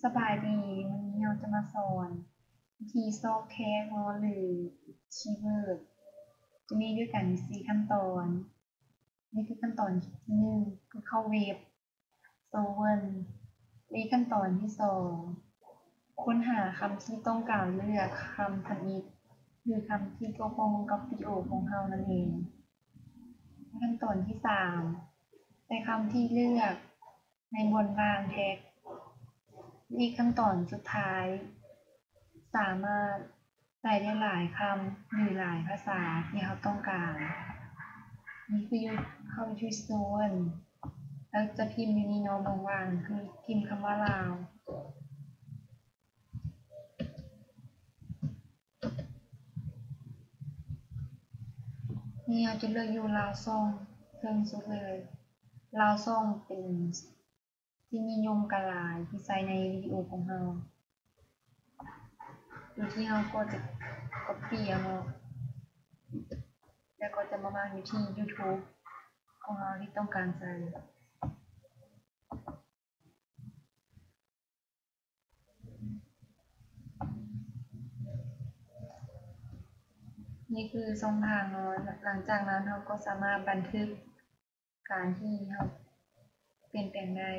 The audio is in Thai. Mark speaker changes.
Speaker 1: สบายดีวันนี้เราจะมาสอนวิธีซอกแคกเนาะหรือคีย์เวิร์ดจะมีด้วยกัน4ขั้นตอนนี่คือขั้นตอนที่1คือเข้าเว็บโซเวิร์นี่ขั้นตอนที่2ค้นหาคำที่ต้องการเลือกคำพันอิฐหรือคำที่เกี่ยวข้องกับวิดีโอของเรานั่นเองขั้นตอนที่3ใส่คำที่เลือกในบนรางแท็กนี่ขั้นตอนสุดท้ายสามารถใส่ได้หลายคำหรือหลายภาษาที่เราต้องการนี่คือเข้า YouTube Store แล้วจะพิมพ์อยู่ในน้องว่างๆคือพิมพ์คำว่าลาวนี่เราจะเลือกอยู่ลาวซ่องเครื่องสุดเลยลาวซ่องเป็นที่นิยมกันหลายที่ใช้ในวิดีโอของเราโดยที่เราก็จะ copy เอาเนาะแล้วก็จะมาวางอยู่ที่ YouTube ของเราที่ต้องการใช้นี่คือช่องทางเนาะหลังจากนั้นเราก็สามารถบันทึกการที่เราเปลี่ยนแปลงได้